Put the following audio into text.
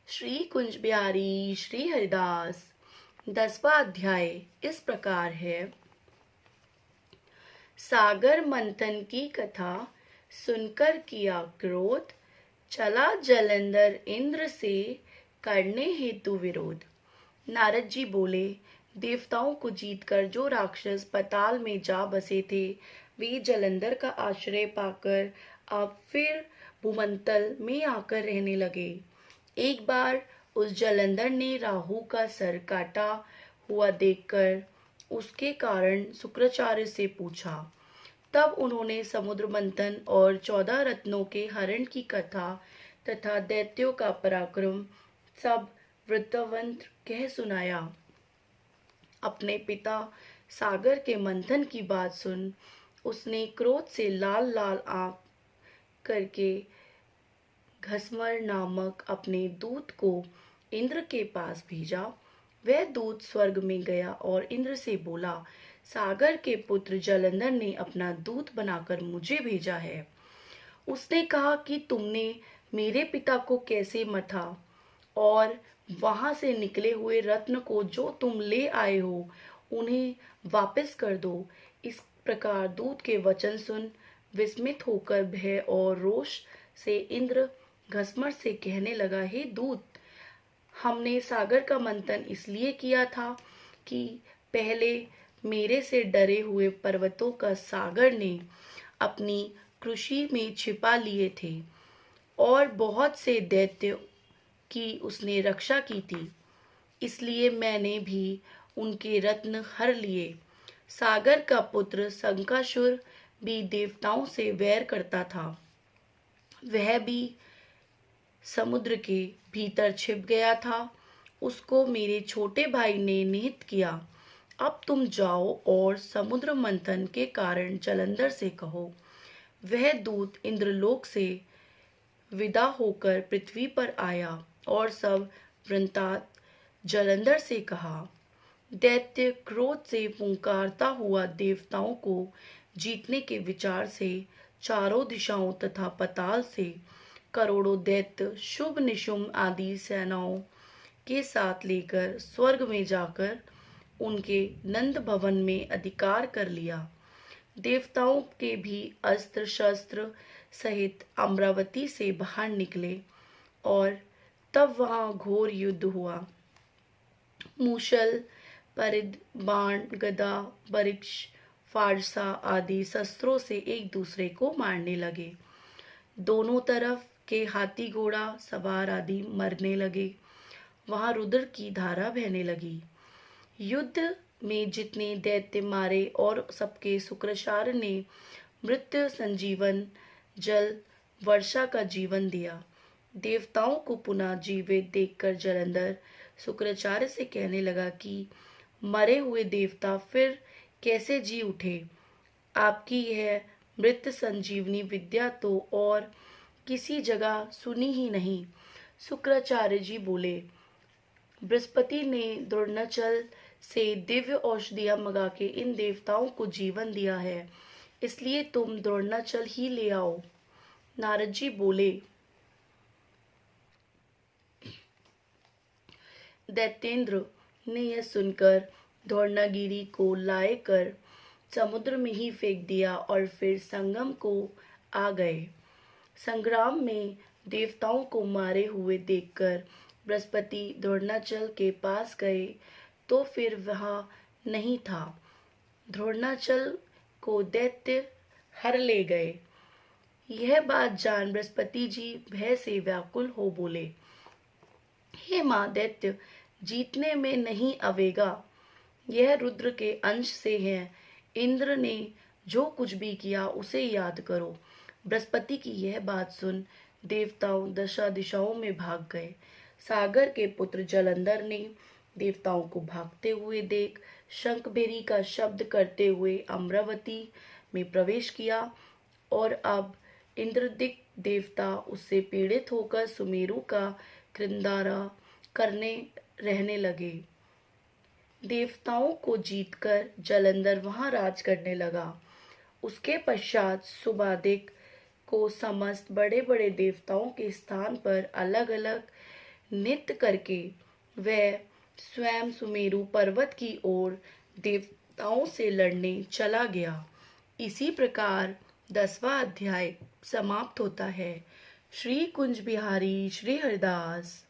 श्री कुंज बिहारी श्री हरिदास। 10वां अध्याय इस प्रकार है। सागर मंथन की कथा सुनकर किया क्रोध, चला जलंधर इंद्र से करने हेतु विरोध। नारद जी बोले, देवताओं को जीतकर जो राक्षस पाताल में जा बसे थे, वे जलंधर का आश्रय पाकर अब फिर भूमंडल में आकर रहने लगे। एक बार उस जलंधर ने राहु का सर काटा हुआ देखकर उसके कारण शुक्राचार्य से पूछा। तब उन्होंने समुद्र मंथन और 14 रत्नों के हरण की कथा तथा दैत्यों का पराक्रम सब वृत्तांत कह सुनाया। अपने पिता सागर के मंथन की बात सुन उसने क्रोध से लाल लाल आंख करके घसमर नामक अपने दूत को इंद्र के पास भेजा। वह दूत स्वर्ग में गया और इंद्र से बोला, सागर के पुत्र जलंधर ने अपना दूत बनाकर मुझे भेजा है। उसने कहा कि तुमने मेरे पिता को कैसे मथा और वहां से निकले हुए रत्न को जो तुम ले आए हो उन्हें वापस कर दो। इस प्रकार दूत के वचन सुन विस्मित होकर भय और रोष से इंद्र घसमर से कहने लगा, हे दूत, हमने सागर का मंथन इसलिए किया था कि पहले मेरे से डरे हुए पर्वतों का सागर ने अपनी कृषि में छिपा लिए थे और बहुत से दैत्यों की उसने रक्षा की थी, इसलिए मैंने भी उनके रत्न हर लिए। सागर का पुत्र शंकासुर भी देवताओं से वैर करता था, वह भी समुद्र के भीतर छिप गया था, उसको मेरे छोटे भाई ने निहत किया। अब तुम जाओ और समुद्र मंथन के कारण जलंधर से कहो। वह दूत इंद्रलोक से विदा होकर पृथ्वी पर आया और सब वृंतात जलंधर से कहा। दैत्य क्रोध से फुंकारता हुआ देवताओं को जीतने के विचार से चारों दिशाओं तथा पाताल से करोड़ों दैत्य शुभ निशुम्भ आदि सेनाओं के साथ लेकर स्वर्ग में जाकर उनके नंद भवन में अधिकार कर लिया। देवताओं के भी अस्त्र शस्त्र सहित अमरावती से बाहर निकले और तब वहां घोर युद्ध हुआ। मूसल, परिद, बाण, गदा, बरिक्ष, फारसा आदि शस्त्रों से एक दूसरे को मारने लगे। दोनों तरफ के हाथी घोड़ा सवार आदि मरने लगे। वहां रुद्र की धारा बहने लगी। युद्ध में जितने दैत्य मारे और सबके शुक्राचार्य ने मृत्यु संजीवन जल वर्षा का जीवन दिया। देवताओं को पुनः जीवित देखकर जलंधर शुक्राचार्य से कहने लगा कि मरे हुए देवता फिर कैसे जी उठे। आपकी यह मृत संजीवनी विद्या तो और किसी जगह सुनी ही नहीं। शुक्राचार्य जी बोले, बृहस्पति ने द्रोणाचल से दिव्य औषधियां मंगा के इन देवताओं को जीवन दिया है, इसलिए तुम द्रोणाचल ही ले आओ। नारद जी बोले, दैत्येंद्र ने यह सुनकर द्रोणागिरी को लाए कर समुद्र में ही फेंक दिया और फिर संगम को आ गए। संग्राम में देवताओं को मारे हुए देखकर बृहस्पति द्रोणाचल के पास गए तो फिर वहां नहीं था। द्रोणाचल को दैत्य हर ले गए। यह बात जान बृहस्पति जी भय से व्याकुल हो बोले, हे मां, दैत्य जीतने में नहीं आवेगा। यह रुद्र के अंश से है। इंद्र ने जो कुछ भी किया उसे याद करो। बृहस्पति की यह बात सुन देवताओं दशा दिशाओं में भाग गए। सागर के पुत्र जलंधर ने देवताओं को भागते हुए देख शंखभेरी का शब्द करते हुए अमरावती में प्रवेश किया और अब इंद्रदिक देवता उससे पीड़ित होकर सुमेरु का कृंदारा करने रहने लगे। देवताओं को जीतकर जलंधर वहां राज करने लगा। उसके पश्चात सुबादिक को समस्त बड़े बड़े देवताओं के स्थान पर अलग अलग नृत्य करके वह स्वयं सुमेरु पर्वत की ओर देवताओं से लड़ने चला गया। इसी प्रकार 10वां अध्याय समाप्त होता है। श्री कुंज बिहारी श्री हरिदास।